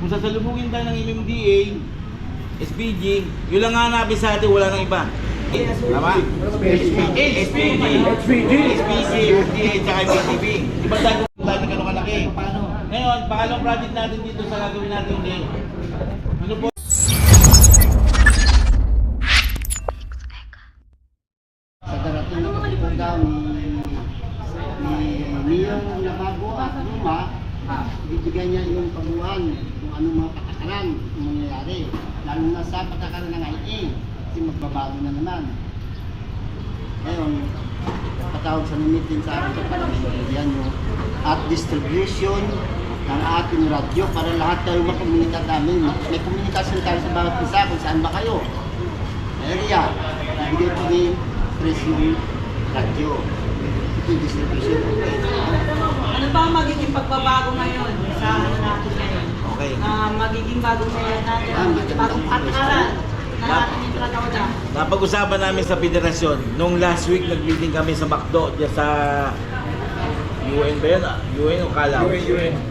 kung sasalubungin tayo ng MMDA, SPG, yun lang nga hanapin sa atin, wala nang iba. Tama? SPG, FDA, tsaka MTV. Iba tayo ng gano'ng kalaki. Ngayon, pangalawang project natin dito sa gagawin natin din. Ano po? Sa darating na pagpunta ni Niyong na bago at luma, bibigyan niya yung pamuhan kung anong mga patakaran ang mangyayari. Lalo na sa patakaran ng IA, kasi magbabago na naman. Ngayon, patawag sa meeting sa akin sa panaminigyan nyo at distribution ng ating radyo para lahat tayo makomunikasyon namin. May komunikasyon tayo sa bawat isa kung saan ba kayo. Area, ibigay po ni Chris yung radyo. Ito yung distribution. Ano ba ang magiging pagbabago ngayon sa ano natin ngayon? Okay. Magiging bagong ngayon natin, bagong patakaran na natin yung tratoda. Napag-usapan namin sa federasyon, nung last week nag-meeting kami sa Macdo, dyan sa UN ba yun? UN o Kalaw?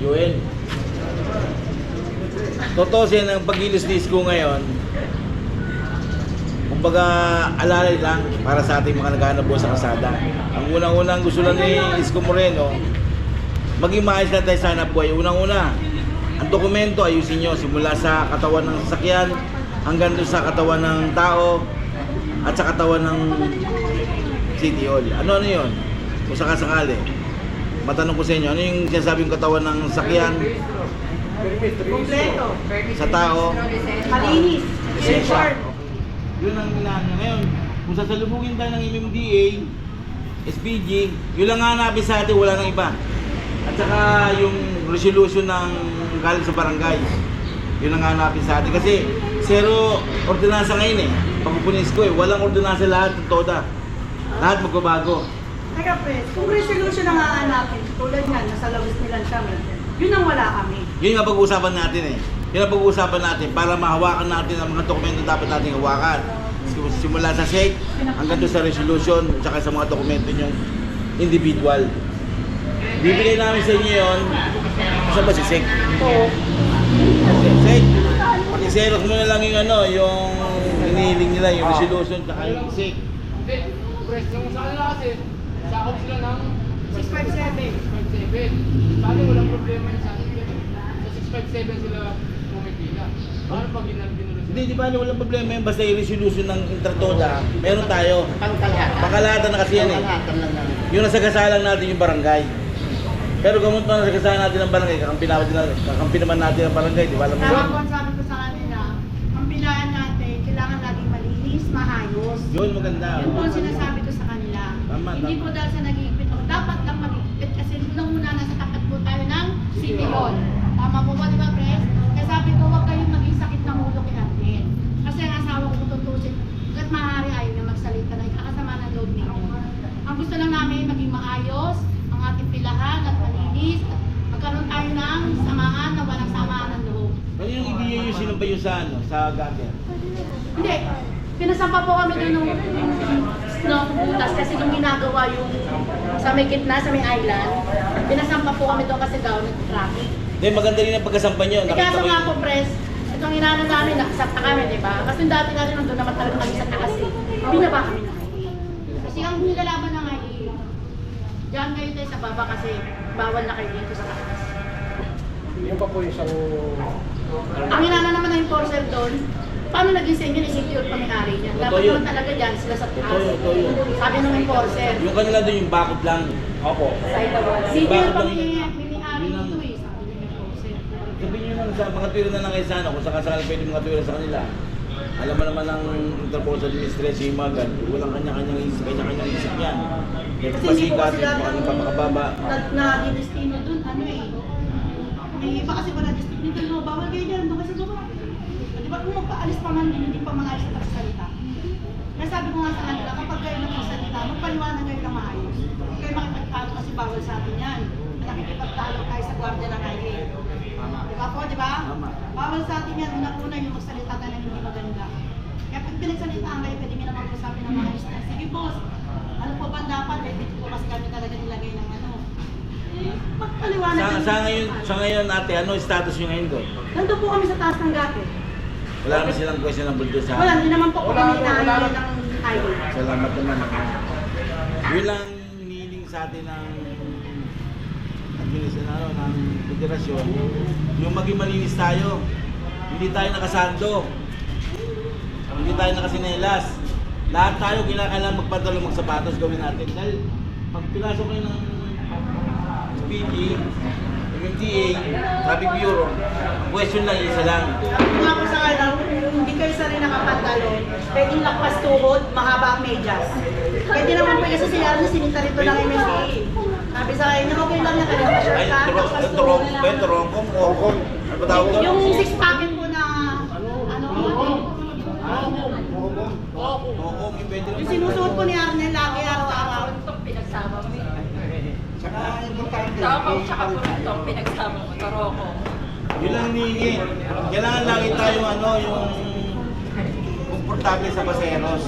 UN. Totoo siya ng pag-ilos ni Isko ngayon, kumbaga alalay lang para sa ating mga naghahanap buhay sa kalsada. Ang unang-unang gusto lang ni Isko Moreno, maging maayos na tayo sa hanap buhay. Unang-una, ang dokumento ayusin nyo simula sa katawan ng sasakyan hanggang doon sa katawan ng tao at sa katawan ng City Hall. Ano yun? Kung sakasakali, matanong ko sa inyo, ano yung sinasabing katawan ng sasakyan? Kompleto. Sa tao? Malinis. Short. Yun ang ginagawa ngayon. Kung sasalubungin tayo ng MMDA, SPG, yun lang nga hanapin sa atin, wala nang iba. At saka yung resolution ng galing sa barangay, yun ang hanapin sa atin. Kasi zero ordinansa ngayon eh. Pagpupunis ko eh, walang ordinansa lahat ng TODA. Lahat magbabago. Teka, Pres, kung resolution ang hahanapin, tulad yan, nasa lawis nilang kami, yun ang wala kami. Yun ang pag-uusapan natin eh. Yun ang pag-uusapan natin para mahawakan natin ang mga dokumento dapat natin hawakan. Simula sa SEC hanggang doon sa resolution at saka sa mga dokumento nyong individual. Bibigay namin sa inyo yun. Saan ba si SEC? Oo. SEC, paki-xerox mo na lang yung ano, yung hinihiling nila, yung resolution at saka yung SEC. Hindi, press yung sa kanila kasi sakop sila ng 657. 657. Sabi walang problema yung sa akin. Sa 657 sila pumipila. Paano pag ginulusyon? Hindi ba walang problema yun, basta yung resolution ng Intratoda, meron tayo. Pangkalahatan. Pangkalahatan na kasi yan eh. Pangkalahatan lang namin. Yung nasagasalang natin yung barangay. Pero kung pa nasagasalang natin ang barangay, kakampi naman natin ang barangay, di ba alam mo Tama yun? po ang sabi ko sa kanila, ang pilaan natin, kailangan laging malinis, maayos. Yun, maganda. Yun po ang sinasabi ko sa kanila. Tama, Hindi tama. po dahil sa nag-iipit ako, dapat lang mag-iipit kasi unang-una nasa tapat po tayo ng City Hall. Tama po ba, di ba, Pres? Kaya sabi ko, huwag kayong maging sakit ng ulo kay Arden. Kasi ang asawa ko tutusin, hanggat maaari ayaw na magsalita na ikakasama ng loob ninyo. Ang gusto lang namin, maging maayos, ang ating pilahan at malinis, at magkaroon tayo ng samahan na walang samaan ng loob. Ano yung ideya yung sinumpa yung sa ano, sa gutter? Hindi. Pinasampa po kami doon nung butas kasi nung ginagawa yung sa may gitna, sa may island, pinasampa po kami doon kasi daw nag-traffic. Hindi, maganda rin ang pagkasampa nyo. Eh Nakita kaso ko nga yung... po, Pres, itong inaano namin, nakasakta kami, di ba? Kasi dati natin nandun naman talaga kami sa taas eh. Binaba kami na kasi ang nilalaban na nga eh, diyan kayo tayo sa baba kasi bawal na kayo dito sa taas. Yung pa po isang... Ang inana naman ng enforcer doon, paano naging sa inyo, i-secure pa may-ari niya? Totoo Dapat yun. naman talaga dyan, sila sa taas. Totoo yun. Sabi ng enforcer. Yung kanila doon yung bakod lang. Opo. Secure pa Bakit may lang- may-ari yun ang- dito eh, sabi ng enforcer. Sabihin nyo naman sa mga tuwira na lang kayo sana, kung sakasakali pwede mga tuwira sa kanila. Alam mo naman ang Interpol sa administration yung mga ganun. Walang kanya-kanyang isip yan. May Kasi hindi po pasikat, kasi yung lahat mga ng napapakababa. na-destino dun, ano eh. May iba kasi wala destino dun, no, bawal kayo dyan, doon kasi baba. Di ba kung magpaalis pa man din, hindi pa maalis na pagsalita. Kaya sabi ko nga sa kanila, kapag kayo nagsasalita, magpaliwanag kayo na maayos. Huwag kayo makipagtalo kasi bawal sa atin yan. Nakikipagtalo tayo sa gwardiya ng ID. Di ba po, di ba? Tama. Bawal sa atin yan, unang-una yung magsalita tayo ng hindi maganda. Kaya pag pinagsalitaan kayo, pwede nyo naman usapin ng maayos na, sige boss, ano po ba dapat? Eh, dito po kasi kami talaga nilagay ng ano. magpaliwanag. Sa ngayon ate, ano status nyo ngayon doon? Nandun po kami sa taas ng gate. Wala naman silang questionable doon sa... Wala, hindi naman po Wala, kami wala. inaano ng highway. Salamat naman. Yun lang hinihiling sa atin ng administrasyon, ng federasyon. Yung maging malinis tayo. Hindi tayo nakasando. Hindi tayo nakasinelas. Lahat tayo kinakailangan magpantalong magsapatos gawin natin. Dahil pag pinasok kayo ng SPD, MMDA, Traffic Bureau, ang question lang isa lang. Kung ako sa alam, hindi kayo sa rin nakapantalon, pwedeng lakpas tuhod, mahaba ang medyas. Pwede naman po kasi sila na sinita rito ng MMDA. Sabi sa akin, okay lang yan, kaya ma-short Ay, ka, lakpas tuhod na lang. Rongkong. Ano ba tawag doon? Yung six-packet po na, ano, Oo, pwede yung naman. sinusuot po ni Arnel lagi araw-araw. Saka importante. Tsaka po ito, pinagsama mo, Toroko. Yun lang hinihingi. Kailangan lagi tayo yung komportable sa paseros.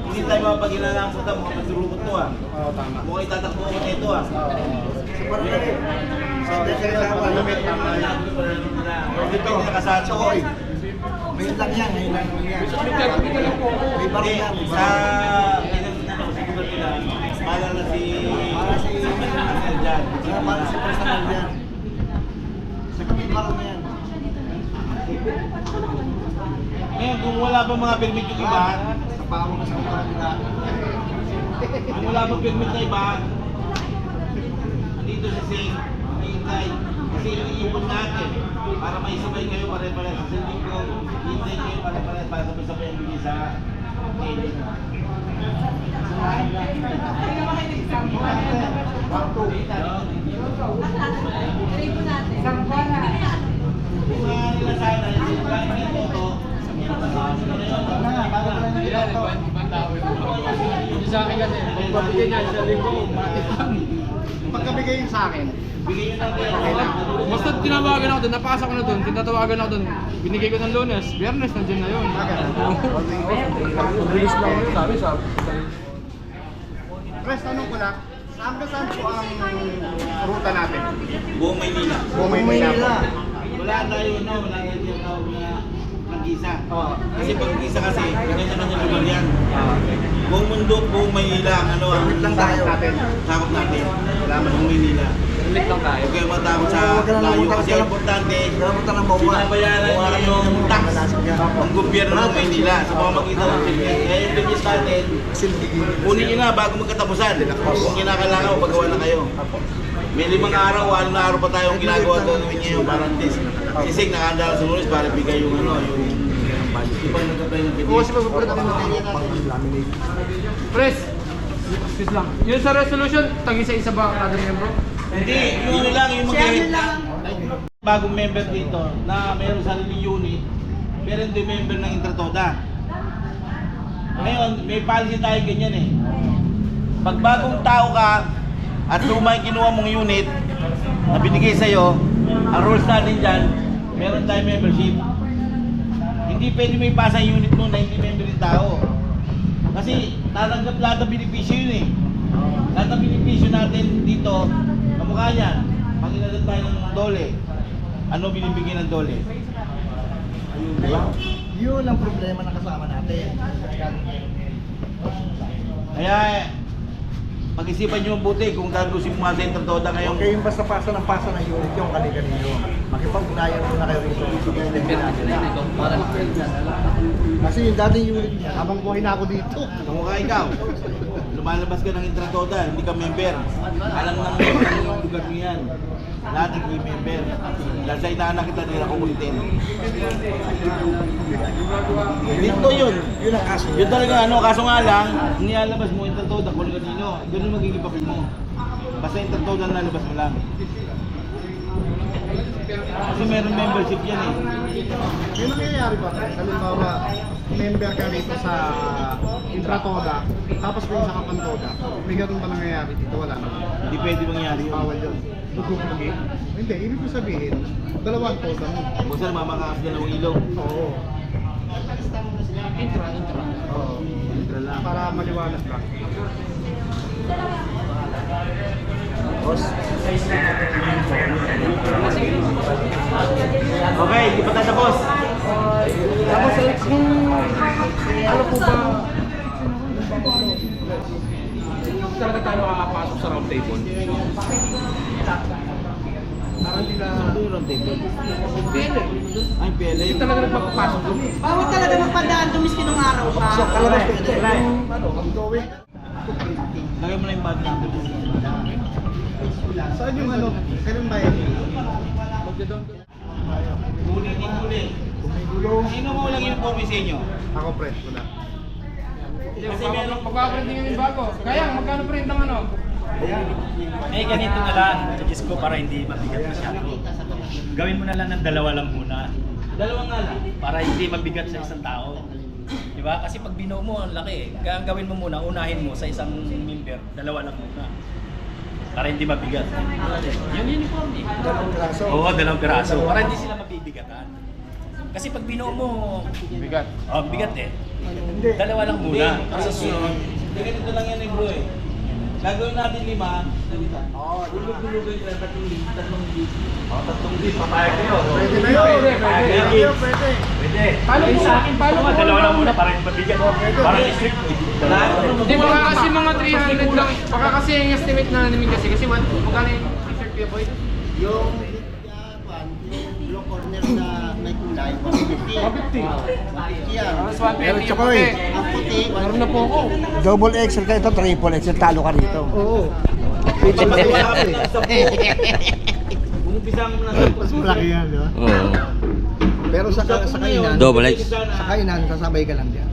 Hindi tayo mapag-inalang po ito, mukhang magdurukot to ah. Oo, tama. Mukhang itatakbo ko nito ah. Sa desalawa, Hindi pa nakasato ko eh. Ngayon lang yan, ngayon lang naman yan. Bigyan lang po ako. May barang Hindi, yan, may sa barang. siguro nila, pala na si Para si Jan. para si personal yan. Sa kapit barang na yan. Ngayon, kung wala pa mga permit yung iba, Sa bago na sa barang nila. kung wala pa permit na iba, andito si Sing, hintay. Kasi iniipon natin para may sabay kayo pare-pares sa linggo, hintay kayo pare-pares para sabay-sabay ang bigay sa aid. Kung nila sana, yung kahit dito to, Yan, ibang tao yun. Yung sa akin kasi, kung pabigyan niya sa linggo, matik lang. Pagkabigay yun sa akin, bigay nyo natin. Basta tinawagan ako doon, napasa ko na doon, tinatawagan ako doon, binigay ko ng Lunes, Biyernes, nandiyan na yun. Bilis lang ako, sabi. Press, tanong ko lang, saan ka saan po ang ruta natin? Buong Maynila. Buong Maynila. Wala tayo tinatawag na pag-isa. Oo. Kasi pag-isa kasi, kanya-kanya lugar yan. Buong mundo, buong Maynila, ang Permit lang tayo. sakop natin. Buong Maynila. Limit lang tayo. Huwag kayo matakot sa layo kasi ang importante, Dapat na mauwa. sinabayaran nyo yung tax ng gobyerno ng Maynila sa pamamagitan ng PBS. Kaya yung PBS natin, kunin nyo na bago magkatapusan. Kung kinakailangan, pagawa na kayo. May 5 araw, 6 na araw pa tayong ginagawa gawin niya yung parantis. Sisig nakahanda sa Lunes para bigay yung yung pang nagkabay ng Oo, kasi PBS. magpupulit ang material natin. Pres, excuse lang. Yun sa resolution, tag-isa-isa ba kada membro? Hindi, yung lang, yung Siya mga lang. bagong member dito na mayroong sarili unit, pero hindi member ng Intratoda. Ngayon, may policy tayo ganyan eh. Pag bagong tao ka at luma yung kinuha mong unit na binigay sa'yo, ang rules natin dyan, meron tayong membership. Hindi pwede may pasa yung unit mo na hindi member yung tao. Kasi tatanggap lahat ng benepisyo yun eh. Lahat ng benepisyo natin dito, kamukha niyan. Pag inalat tayo ng dole, ano binibigyan ng dole? Yun ang problema na kasama natin. Kaya, pag-isipan nyo mabuti kung tagusin mo nga sa Intratoda ngayong... Okay, yung basta pasa ng unit yung kani-kanino. Makipag-unayan muna kayo rito. Kasi yung dating unit niya, habang buhay na ako dito. Kamukha ikaw, lumalabas ka ng Intratoda, hindi ka member. Alam ng lugar mo yan. Lahat naging member. Dahil sa inaanak kita nila kumulitin. Dito yun. Yun ang kaso. Yun talaga kaso nga lang, nilalabas mo Intratoda kung kanino. Ganun magiging papel mo. Basta Intratoda na nalabas mo lang. Kasi meron membership yan eh. Yun ang nangyayari ba? Halimbawa, member ka rito sa Intratoda, tapos kung sa Kapantoda, may ganun ba nangyayari dito? Wala na. Hindi pwede mangyari yun. Bawal yun. Dugugi? Hindi, ibig ko sabihin, dalawang toda mo. Basta mamakaas ka ng ilong. Oo. Intra. Oo. Intra lang. Para maliwanag lang. Okay, hindi pa tatapos. Tapos kung ano po ba talaga tayo makakapasok sa round table? Parang hindi na Durang table. pwede. Ay, PLA. Hindi talaga nagpapapasok doon. Bawal talaga magpadaan, tumiski nung araw pa. Kalabas pwede. Ano, ongoing. Lagay mo na yung bag natin. Saan yung ano? Kailan ba yan? Huli, hindi huli. Sino mo lang yung copy sa inyo? Ako press ko na. Kasi meron Magpaprinting yung bago. Kaya, magkano print ang ano? Eh, ganito na lang, suggest ko para hindi mabigat masyado. Gawin mo na lang ng dalawa lang muna. Dalawang nga lang. Para hindi mabigat sa isang tao. Di ba? Kasi pag binuo mo, ang laki. Kaya ang gawin mo muna, unahin mo sa isang member, dalawa lang muna. Para hindi mabigat. Yung uniform eh. Dalawang kaso. Oo, dalawang piraso. Para hindi sila mabibigatan. Kasi pag binuo mo, Bigat. oh, bigat eh. Dalawa lang muna. Ang susunod, Hindi ganito lang yan eh bro eh. Gagawin natin 5. Oo, dulog-dulugan ka tatlong beat. Tatlong beat. Papayag kayo. Pwede na yun. Pwede. Pwede. Pwede. Paano Eh, po? sa akin, Paano po? dalawa lang muna para hindi mabigat. Para strict. Hindi, baka kasi mga 300 lang. Baka kasi yung estimate na namin kasi magkano yung t-shirt Kuya Boy? Yung blue corner na may kulay, 150. 150 yan. Mas 120 yung Chokoy. puti. Ang puti, Meron na po ako. Double XL ka ito, triple XL, talo ka rito. Oo. Papagawa ka ng 10. Umumpisa mo na ng 10. Mas malaki yan, di ba? Oo. Pero sa kainan, Double X. sa kainan, sasabay ka lang dyan.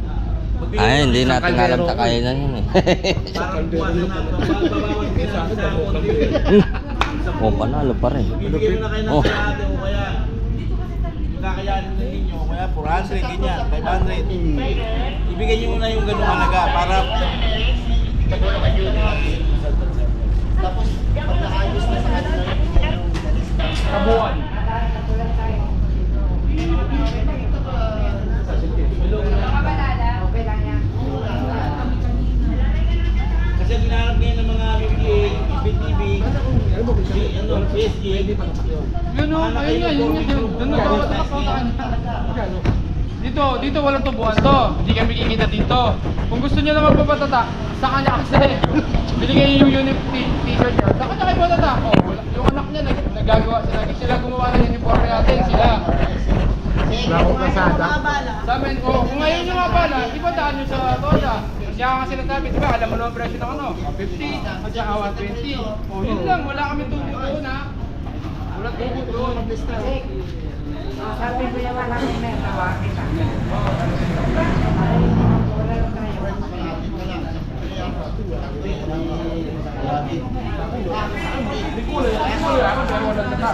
Ay, hindi natin alam sa kainan yun eh. Parang buwasan na. Babawas ka sa konti. O, panalo pa rin. Bibigyan mo na kayo ng Oh. kalahati o kaya yung kakayanin na ninyo, kaya 400, ganyan, 500. Ibigay nyo muna yung ganung halaga para Tapos, pag naayos na sa kanila, Kabuuan. kasi ang ginahanap ngayon ng mga BBA, BTV, PSG, Yun o, ayun nga, yun nga. Doon na Dito walang tubuan to. Hindi kami kikita dito. Kung gusto niyo na magpapatata, sa kanya kasi. Binigay yung unit t-shirt niya. Sa kanya kayo patata. Oh, yung anak niya nagagawa sila. Sila gumawa ng uniform natin. Sila. wala akong kasada. Sa amin, kung ngayon nyo nga pala, ipataan nyo sa Toda. Kaya nga sinasabi, di ba, alam mo naman presyo ng ano? 50, at saka 120. Oh, yun lang, wala kami tubig doon ha. Wala tubig doon. Sabi ko yung wala kong netawa kita. Hindi kulay, ako pero wala nata.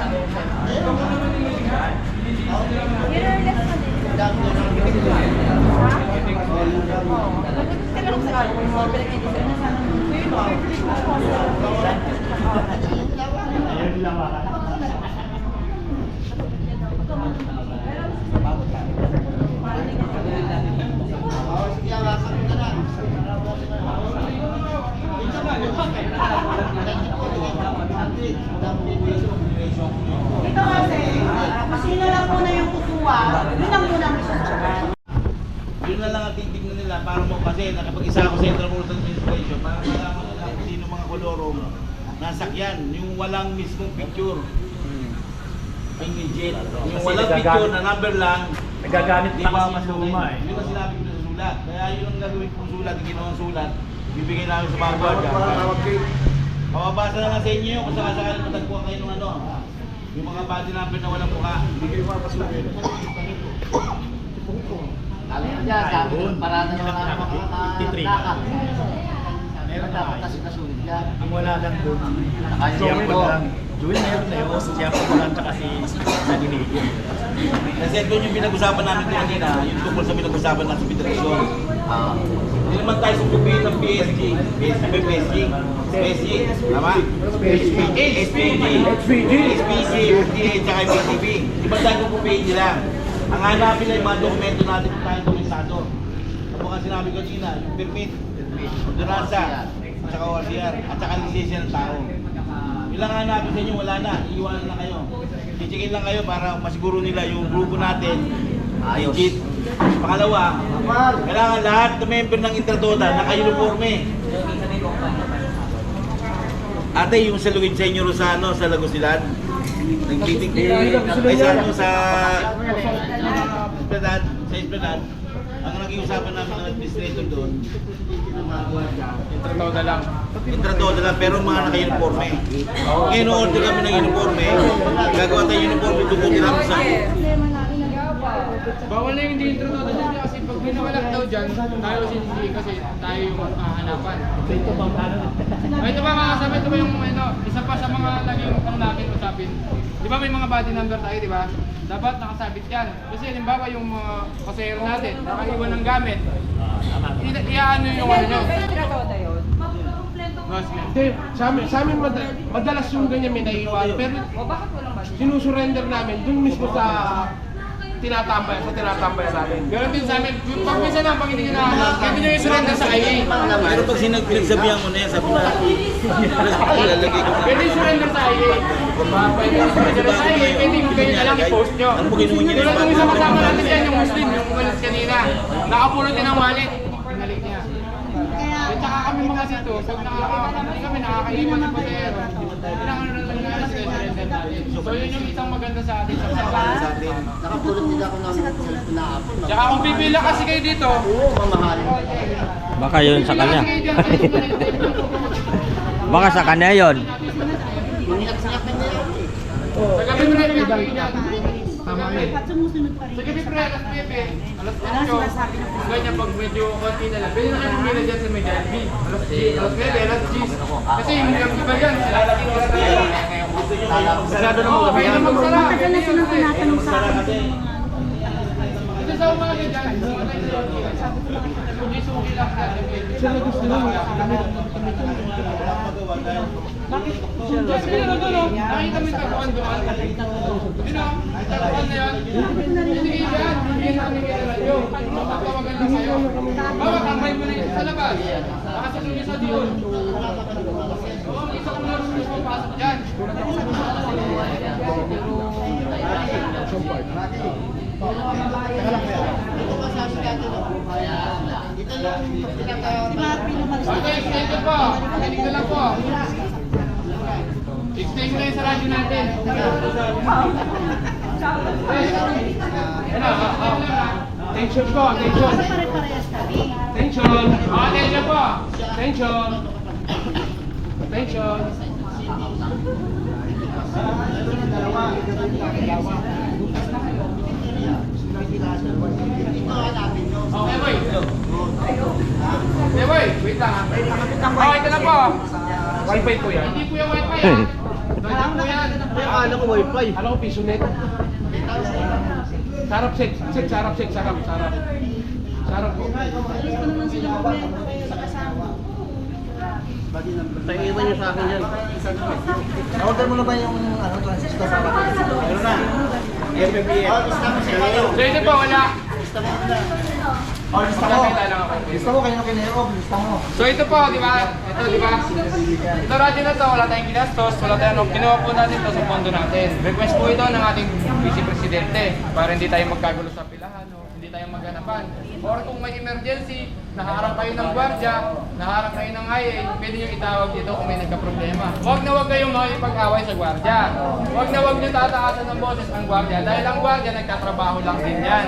Ito kasi, kung sino lang muna yung kukuha, yun lang muna ang isusunod. yun na lang ang titignan nila para mo kasi nakapag-isa ako sa Central Motor Administration para malaman nila kung sino mga kolorong nasakyan, yung walang mismong picture. Yung legit. Yung Kasi walang nagagamit- picture na number lang. Nagagamit Di pa ba kasi mas yung luma eh. Yun ang sinabi ko sa sulat. Kaya yun ang gagawin kong sulat, yung ginawang sulat. Bibigay namin sa mga guardia. Mababasa na lang sa inyo kung sakasakali matagpuan kayo ng ano. Yung mga body number na walang mukha. Hindi kayo mapasukin. Alam mo dyan, sabi ko, parada na wala Ilang mga pinaka- lakad. Meron na Dapat kayo. kasi nasunod yan. Ang wala lang doon. Joey Siya ko. lang. Joey meron na yun. Siya ko lang tsaka si Nadinigyo. Kasi ito yung pinag-usapan namin ito kanina, yung tungkol sa pinag-usapan natin sa federasyon. Hindi naman tayo subukin ng PSG. PSG ba yung PSG? PSG, tama? SPG, SPG, FDA, tsaka yung BTV. Di ba tayo pupupihin nila? Ang hanapin na yung mga dokumento natin kung tayo dokumentado. Ano nga sinabi ko kanina, yung permit, ordonansa, at saka ORCR, at saka lisensya ng tao. Yun lang ang hanapin sa inyo, wala na, iiwanan na kayo. Chichikin lang kayo para masiguro nila yung grupo natin, legit. Pangalawa, kailangan lahat ng member ng Intratoda naka-uniforme. Ate, yung salugin sa inyo Rosano, sa Lagosilad, nagtitig ay sa ano, sa Esplanade, ang nag-iusapan namin ng administrator doon, Intratoda lang. Intratoda lang, pero mga naka-uniforme. Ngayon, order kami ng uniforme, gagawa tayong uniforme, tubutin namin sa Bawal na yung hindi intratoda dyan kasi pag may nawalak daw dyan, tayo sinisigi kasi tayo yung hahanapan. Ito ba mga kasama, ito ba yung isa pa sa mga naging ano natin usapin. Di ba may mga body number tayo, di ba? Dapat nakasabit yan. Kasi halimbawa yung mga pasahero natin, nakaiwan ng gamit. Iaano yung ano nyo? Intratoda yun. Hindi, sa amin madalas yung ganyan may naiiwan. Pero O bakit walang budget? sinusurrender namin dun mismo sa tinatambay namin. Ganon din sa amin, yung pag minsan lang, pag hindi nyo na, pwede nyo yung surrender sa IA. pero pag sinagsabihan mo na yan, sabi na, lalagay ko na. Pwede yung surrender sa IA. Pwede yung surrender sa IA, pwede yung kayo na lang i-post nyo. Ano mo ginawa niya? Tulad ng isang kasama natin dyan, yung Muslim, yung umalis kanina. Nakapulot din ang wallet. Pinalik niya. At saka kami mga dito, pag nakakakami kami, nakakaiwan ng pasahero. Kailangan na lang natin sila surrender natin. So yun yung isang maganda sa atin sa kasama. Nakapulot din ako ng cellphone na Apple. Tsaka kung pipila kasi kayo dito, Oo, mamahalin. Baka yun sa kanya. pipila kasi kayo dyan, Baka sa kanya yun. Mangiyak-siyak na niya yun eh. sa gabi mo na yung kayo dyan. At sumusunod pa rin. Sa gabi pre, alas 9, alas 8, ganyan pag medyo konti na lang. Pwede na kayo pumila dyan sa may Jollibee. Alas 9, alas 10. Kasi yung iba dyan, sila lagi ko Sarado na mga kaya na magsara. Matagal na silang tinatanong sa akin. Ito sa umaga dyan, sugi-sugi lang Sila gusto nila. nakita mo yung taguan doon. Yun o, taguan na yan. Hindi yan, hindi namin kailanyo. Mapatawagan lang kayo. Bawa, tambay mo na yun sa labas. Nakasalugi sa doon. Oo, may isa kong laro gusto pasok dyan. Ito yung pinaka... Okay, ito po. Makinig na lang po. Explain ko na yung sa radyo natin. Attention po, attention. Pare-parehas kami. Attention. Attention po. Attention. Attention. Okay, boy. Okay, boy. Wait lang. Okay, ito lang po. Wi-Fi po yan. Hindi po yung wifi ha. Doon po yan. Ano ko Wi-Fi? Ano ko piso net? Sarap set, sarap. Sarap po. Alis ko naman sila problema kayo sa kasama. Pag-iwan niyo sa akin yan. Order mo na ba yung transistor sa akin? Meron na. FBM. So ito po, wala. Lista mo, kayo na kinayog. Lista mo. So ito po, di ba? Ito, di ba? Ito radyo na to, wala tayong ginastos, wala tayong kinuha po natin to sa pondo natin. Request po ito ng ating Vice Presidente para hindi tayo magkagulo sa pilahan o hindi tayo maghanapan. Or kung may emergency, naharap kayo ng gwardiya, naharap kayo ng IA, pwede nyo itawag dito kung may nagka-problema. Huwag na huwag kayong makipag-away sa gwardiya. Huwag na huwag nyo tataasan ng boses ang gwardiya dahil ang gwardiya nagtatrabaho lang din yan.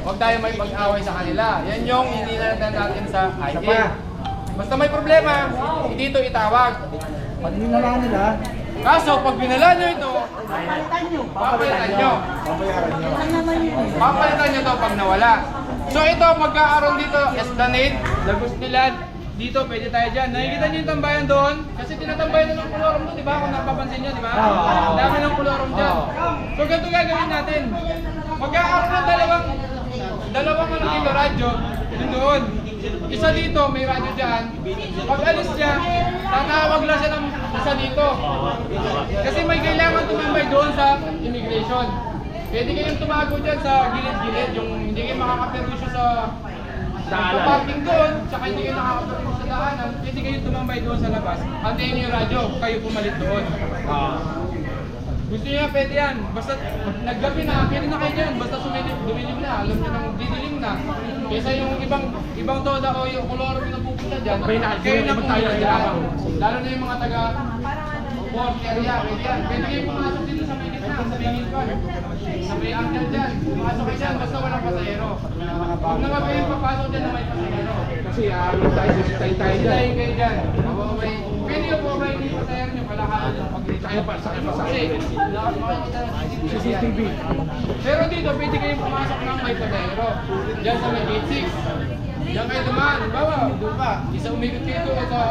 Huwag tayo may pag-away sa kanila. Yan yung inilalagyan natin sa IA. Basta may problema, dito itawag. Pag nila nila, Kaso pag binala nyo ito, Papalitan nyo. papalitan nyo. Yan naman yun. Papalitan nyo to pag nawala. So ito, magkakaroon dito, Esplanade, Lagosilad, dito pwede tayo dyan. Nakikita nyo yung tambayan doon? Kasi tinatambayan na ng kolorum doon, di ba? Kung napapansin nyo, di ba? Ang dami ng kolorum dyan. So ganito gagawin natin. Magkakaroon ng dalawang ano dito, radyo, yun doon. Isa dito, may radyo dyan. Pag alis siya, tatawag lang siya ng isa dito. Kasi may kailangan tumambay doon sa immigration. Pwede kayong tumago dyan sa gilid-gilid, yung hindi kayo makakaperwisyo sa paparking doon, tsaka hindi kayo nakakaparking sa daanan, pwede kayo tumambay doon sa labas. Antayin niyo yung radyo, kayo pumalit doon. Gusto niyo pwede yan. Basta naggabi na, pwede na kayo dyan. Basta dumilim na, alam niyo nang didilim na. Kaysa yung ibang toda o yung koloro yung napupunta dyan, kayo na tayo dyan. Lalo na yung mga taga port area, pwede yan. Pwede kayo pumasok dito sa may gitna, sa may gilpan. Sa may angle dyan. Pumasok kayo dyan, basta walang pasahero. Huwag naman kayo papasok dyan na may pasahero. Kasi tayo Tayo dyan. kayo dyan. Pwede yung po ba yung pasahero nyo, kalakalan yung pag-dito. Sakay pa. Kasi, makikita na CCTV. Pero dito, pwede kayong pumasok ng may pasahero. Diyan sa may gate 6. Diyan kayo dumaan. Bawa, doon pa. Isa umikot dito sa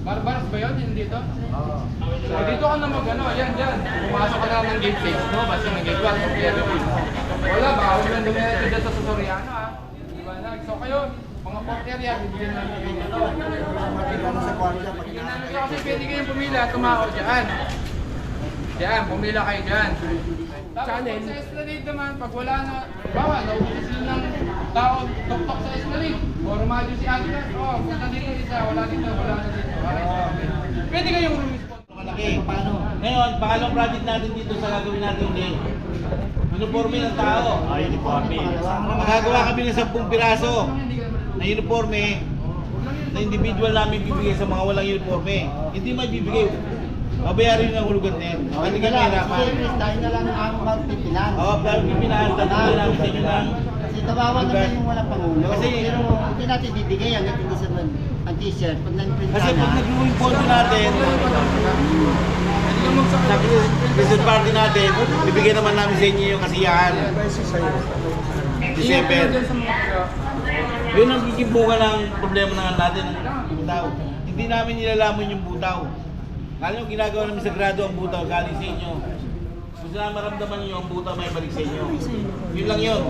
Barbaras ba yun? Yun dito? So, dito ka na mag-ano. Yan, dyan. Pumasok ka na ng gate 6. No? Basta ng gate 1. Wala, baka walang dumiretso dyan sa Soriano, ha? Diba na? So, kayo, mga port area, bibigyan namin kayo dito. Bibigyan namin kayo kasi pwede kayong pumila at tumao dyan. Diyan, pumila kayo dyan. Tapos pag sa Esplanade naman, pag wala na, bawa, naubos sila ng tao, tok-tok sa Esplanade. O rumadyo si Adidas, punta dito isa, wala na dito. Okay. Pwede kayong rumispond. Malaki. Ngayon, pangalawang project natin dito sa gagawin natin din. Uniforme ng tao. Uniforme. Magagawa kami ng 10 piraso na uniforme na individual namin bibigay sa mga walang uniforme. Hindi may bibigay. Babayarin ng hulugan na yan. Hindi ka mahirapan. Tayo na lang ang magpipinan. Oo, pero pipinas, tatulungan namin sa inyo ng Kasi tawawan naman yung walang pangulo. Kasi- pero hindi natin bibigay hanggat hindi sa ang t-shirt. Pag nag-print Kasi pag sana, nag-uwing pondo natin, sa Christmas party natin, bibigyan naman namin sa inyo yung kasiyahan. December. Yun ang kikibungan ng problema na natin ng butaw. Hindi namin nilalaman yung butaw. Kala nyo ginagawa namin sa grado ang butaw, galing sa inyo. Gusto na maramdaman nyo ang butaw may balik sa inyo. Yun lang yun.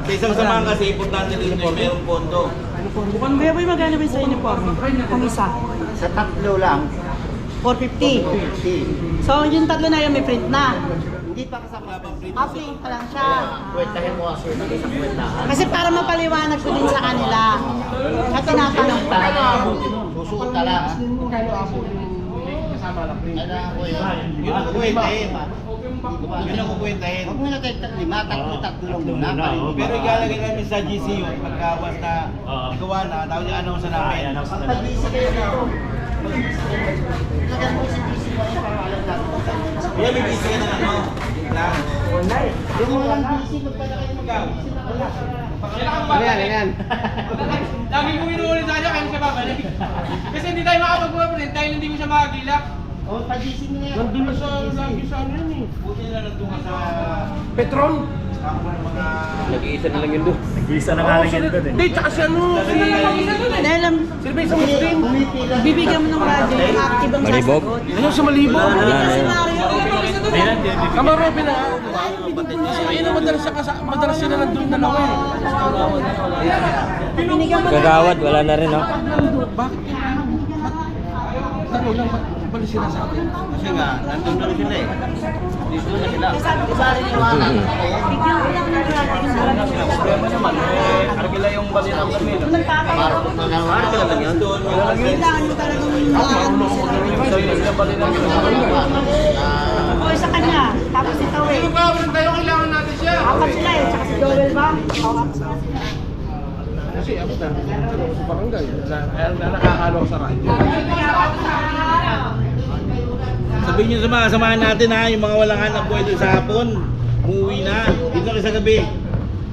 Sa isang samahan kasi, importante rin yung mayroong pondo. Kuya Boy, magkano ba sa uniform? Kung isa? sa tatlo lang, 450. 50. So, yung tatlo na yun may print na. Hindi pa kasama pa. Update pa lang siya. Kwentahin mo kasi ng isang kwentahan. Kasi para mapaliwanag ko din sa kanila. At tinatanong ko. Susuot ka lang. Kano ako kasama lang. Kailangan ko yun. Yun ang kukwentahin. Yun ang kukwentahin. Huwag muna tayo lima, tatlo lang muna. Pero ilalagay namin sa GC yun, pagkawas na ikawa na, tawag niya anong sa namin. Pag-busy kayo dito. Lagyan mo si busy mo yung para alam natin. Kaya may busy ka ng ano. Lang. Yung walang busy, magpala kayo Ikaw. Kailangan ba? Yan. Lagi kong inuulit sa kanya, kaya siya babalik. Kasi hindi tayo makapag-print dahil hindi ko siya makagilak. O, pag-busy mo na yan. Nandun na sa lagi sa ano yun eh. Buti na nandun ka sa Petron. mga... Nag-iisa na nga lang yan doon eh. Hindi, tsaka si ano. Dahil lang, Silvay sa Muslim. Pumipila. bibigyan mo ng radyo yung active ang Malibog? sasagot. Ano sa Malibo? Hindi kasi Mario. Kamarobi na. Ayun ang madalas sila nandun na lang eh. Binigyan mo Kagawad, wala na rin, no? Bakit? Tanong lang, ba't balik sila sa atin? Kasi nga, nandun na rin sila eh. Dito na sila. Iba rin yung mga Bigyan mo lang ng radyo. Problema naman, arkila yung balilang kami. Nagtatayo. Arkila lang yan doon. Kailangan mo talagang ano sila. O, isa kanya. Tapos ito eh. Ano ba? Tayo kailangan natin siya. Apat sila eh. Tsaka si Joel ba? O, apat sila. Kasi ako sa barangay. Kaya nakakalo sa radyo. Sabihin nyo sa mga kasamahan natin ha, yung mga walang hanap buhay doon sa hapon, umuwi na. Dito na sa gabi.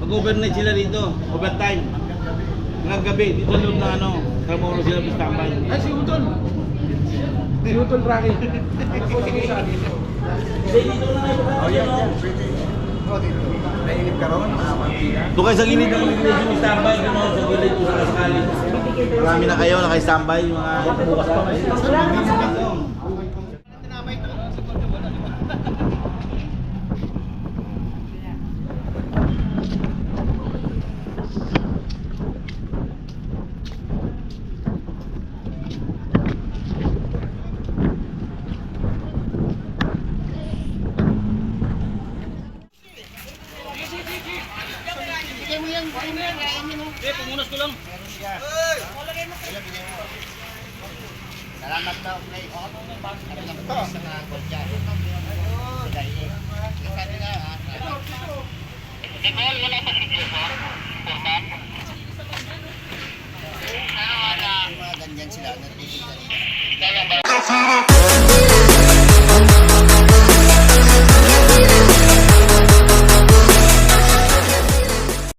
Mag-overnight sila dito, overtime. Hanggang gabi, dito sa loob na ano, Tramoro sila bistambay. Ay, si Utol. Si Utol Rocky. Doon kayo sa gilid ng immigration standby, gano'n, sa gilid kung sakasakali. Marami na kayo, naka-standby, yung mga bukas pa. Bigyan mo yan, bigyan mo yan. Pumunas ko lang. Salamat daw, play on. Sabi lang po sa mga gold dyan. Dahil, sabi na, Nicole, wala pa si Jeffer? Forman? Mga ganyan sila, natitigil kanina.